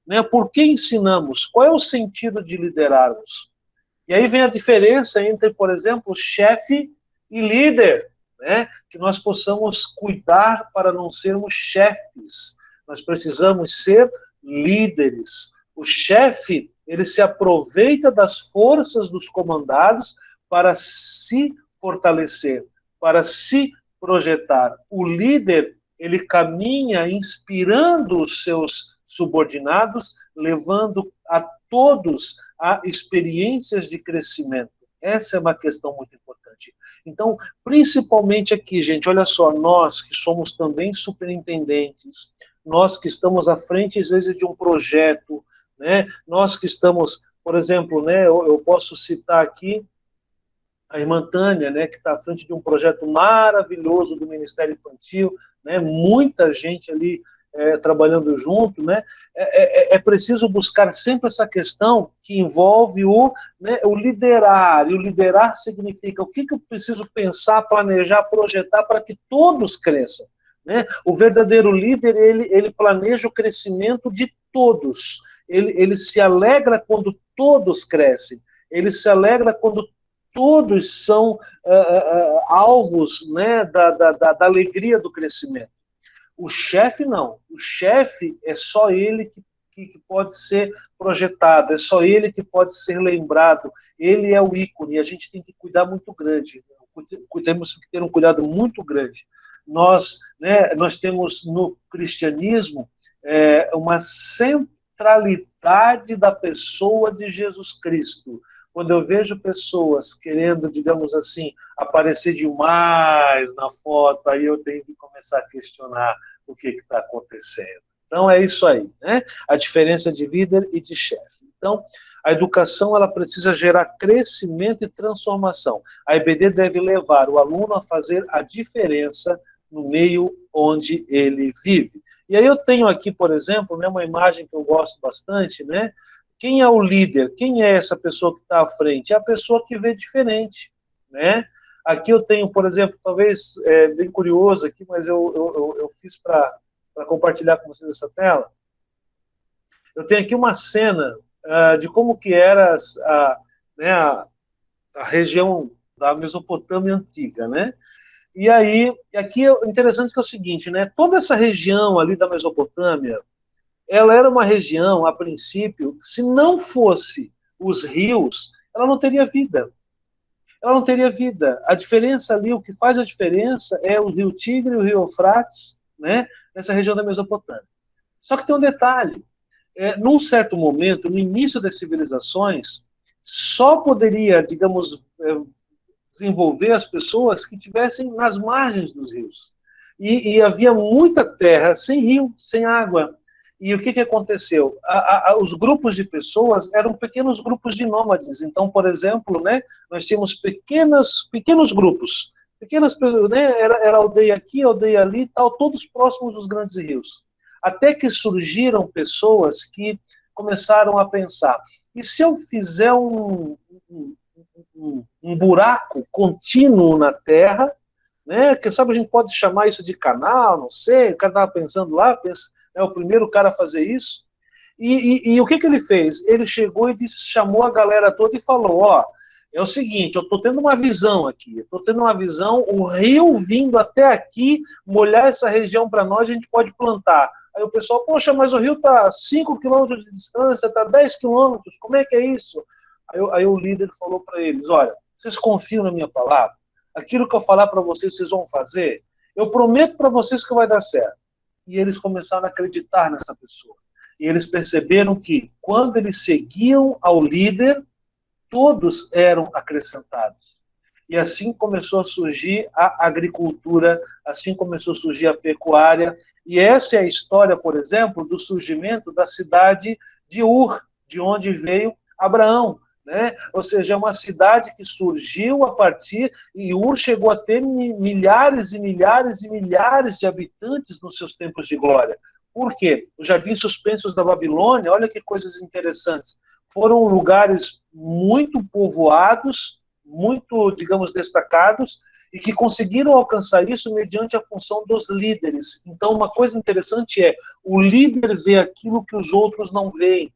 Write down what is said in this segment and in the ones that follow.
né? Por que ensinamos? Qual é o sentido de liderarmos? E aí vem a diferença entre, por exemplo, chefe e líder, né? Que nós possamos cuidar para não sermos chefes. Nós precisamos ser líderes. O chefe, ele se aproveita das forças dos comandados para se fortalecer, para se projetar. O líder, ele caminha inspirando os seus subordinados, levando a todos a experiências de crescimento. Essa é uma questão muito importante. Então, principalmente aqui, gente, olha só, nós que somos também superintendentes, nós que estamos à frente, às vezes, de um projeto, né? Nós que estamos, por exemplo, né, eu posso citar aqui a irmã Tânia, né, que está à frente de um projeto maravilhoso do Ministério Infantil, né, muita gente ali trabalhando junto, né, é preciso buscar sempre essa questão que envolve né, o liderar, e o liderar significa o que eu preciso pensar, planejar, projetar para que todos cresçam, né? O verdadeiro líder, ele planeja o crescimento de todos, ele se alegra quando todos crescem, ele se alegra quando todos são alvos, né, da alegria do crescimento. O chefe não. O chefe é só ele que pode ser projetado, é só ele que pode ser lembrado. Ele é o ícone, e a gente tem que cuidar muito grande. Temos que ter um cuidado muito grande. Nós temos no cristianismo uma centralidade da pessoa de Jesus Cristo. Quando eu vejo pessoas querendo, digamos assim, aparecer demais na foto, aí eu tenho que começar a questionar o que está acontecendo. Então, é isso aí, né? A diferença de líder e de chefe. Então, a educação, ela precisa gerar crescimento e transformação. A EBD deve levar o aluno a fazer a diferença no meio onde ele vive. E aí eu tenho aqui, por exemplo, né, uma imagem que eu gosto bastante, né? Quem é o líder? Quem é essa pessoa que está à frente? É a pessoa que vê diferente, né? Aqui eu tenho, por exemplo, talvez bem curioso aqui, mas eu fiz para compartilhar com vocês essa tela. Eu tenho aqui uma cena de como que era né, a região da Mesopotâmia antiga, né? E aí, aqui é interessante que é o seguinte, né? Toda essa região ali da Mesopotâmia, ela era uma região, a princípio, se não fosse os rios, ela não teria vida. Ela não teria vida. A diferença ali, o que faz a diferença é o rio Tigre e o rio Eufrates, né, nessa região da Mesopotâmia. Só que tem um detalhe. Num certo momento, no início das civilizações, só poderia, digamos, desenvolver as pessoas que estivessem nas margens dos rios. E havia muita terra sem rio, sem água. E o que aconteceu? Os grupos de pessoas eram pequenos grupos de nômades. Então, por exemplo, né, nós tínhamos pequenos grupos. Né, era aldeia aqui, aldeia ali, tal, todos próximos dos grandes rios. Até que surgiram pessoas que começaram a pensar, e se eu fizer um buraco contínuo na terra, né, quem sabe a gente pode chamar isso de canal, não sei, o cara estava pensando lá, é o primeiro cara a fazer isso. E o que ele fez? Ele chegou e chamou a galera toda e falou, ó, é o seguinte, eu estou tendo uma visão aqui, o rio vindo até aqui, molhar essa região para nós, a gente pode plantar. Aí o pessoal, poxa, mas o rio está 5 quilômetros de distância, está 10 quilômetros, como é que é isso? Aí o líder falou para eles, olha, vocês confiam na minha palavra? Aquilo que eu falar para vocês, vocês vão fazer? Eu prometo para vocês que vai dar certo. E eles começaram a acreditar nessa pessoa. E eles perceberam que, quando eles seguiam ao líder, todos eram acrescentados. E assim começou a surgir a agricultura, assim começou a surgir a pecuária. E essa é a história, por exemplo, do surgimento da cidade de Ur, de onde veio Abraão. Né? Ou seja, é uma cidade que surgiu a partir, e Ur chegou a ter milhares e milhares e milhares de habitantes nos seus tempos de glória. Por quê? Os jardins suspensos da Babilônia, olha que coisas interessantes, foram lugares muito povoados, muito, digamos, destacados, e que conseguiram alcançar isso mediante a função dos líderes. Então, uma coisa interessante é, o líder vê aquilo que os outros não veem.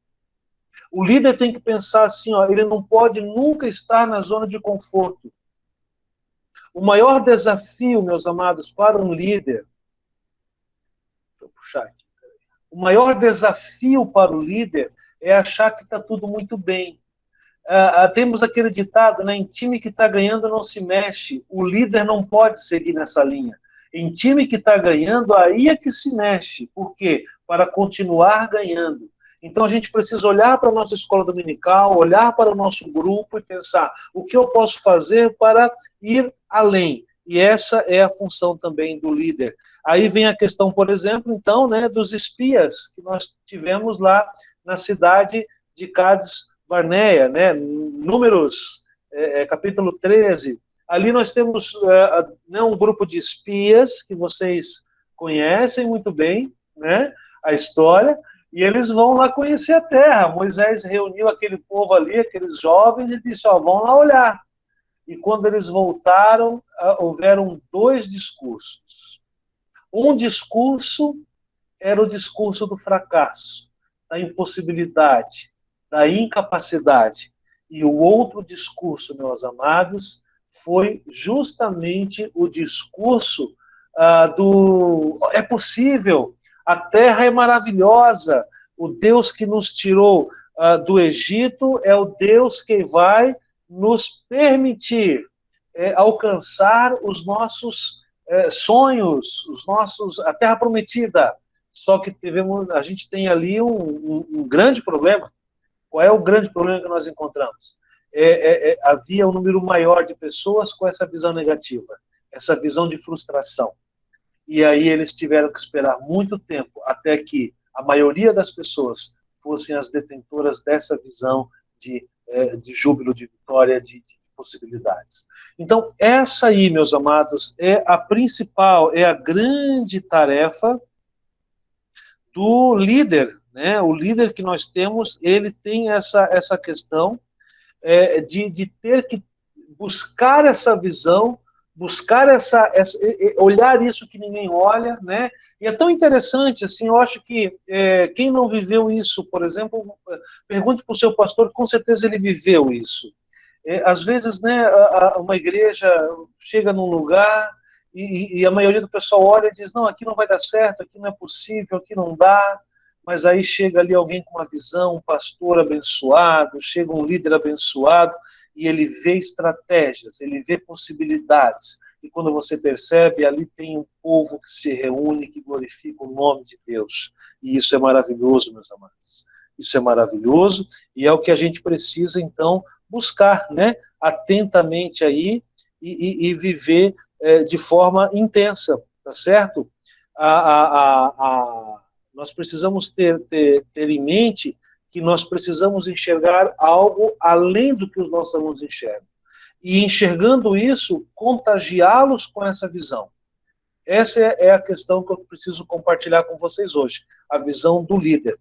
O líder tem que pensar assim, ó, ele não pode nunca estar na zona de conforto. O maior desafio, meus amados, para um líder, deixa eu puxar aqui, o maior desafio para o líder é achar que está tudo muito bem. Temos aquele ditado, né, em time que está ganhando não se mexe, o líder não pode seguir nessa linha. Em time que está ganhando, aí é que se mexe. Por quê? Para continuar ganhando. Então a gente precisa olhar para a nossa escola dominical, olhar para o nosso grupo e pensar o que eu posso fazer para ir além. E essa é a função também do líder. Aí vem a questão, por exemplo, então, né, dos espias que nós tivemos lá na cidade de Cádiz Barneia, né, Números, capítulo 13. Ali nós temos né, um grupo de espias que vocês conhecem muito bem, né, a história, e eles vão lá conhecer a terra. Moisés reuniu aquele povo ali, aqueles jovens, e disse, ó, vão lá olhar. E quando eles voltaram, houveram dois discursos. Um discurso era o discurso do fracasso, da impossibilidade, da incapacidade. E o outro discurso, meus amados, foi justamente o discurso do é possível, a terra é maravilhosa, o Deus que nos tirou do Egito é o Deus que vai nos permitir alcançar os nossos sonhos, a terra prometida. Só que a gente tem ali um grande problema. Qual é o grande problema que nós encontramos? Havia um número maior de pessoas com essa visão negativa, essa visão de frustração. E aí eles tiveram que esperar muito tempo até que a maioria das pessoas fossem as detentoras dessa visão de júbilo, de vitória, de possibilidades. Então, essa aí, meus amados, é a principal, é a grande tarefa do líder, né? O líder que nós temos, ele tem essa questão de ter que buscar essa visão, buscar olhar isso que ninguém olha, né? E é tão interessante, assim, eu acho que quem não viveu isso, por exemplo, pergunte para o seu pastor, com certeza ele viveu isso. Às vezes, né, uma igreja chega num lugar e a maioria do pessoal olha e diz, não, aqui não vai dar certo, aqui não é possível, aqui não dá, mas aí chega ali alguém com uma visão, um pastor abençoado, chega um líder abençoado, e ele vê estratégias, ele vê possibilidades, e quando você percebe, ali tem um povo que se reúne, que glorifica o nome de Deus, e isso é maravilhoso, meus amados, isso é maravilhoso, e é o que a gente precisa, então, buscar, né, atentamente aí, e viver de forma intensa, tá certo? Nós precisamos ter em mente que nós precisamos enxergar algo além do que os nossos alunos enxergam. E enxergando isso, contagiá-los com essa visão. Essa é a questão que eu preciso compartilhar com vocês hoje, a visão do líder.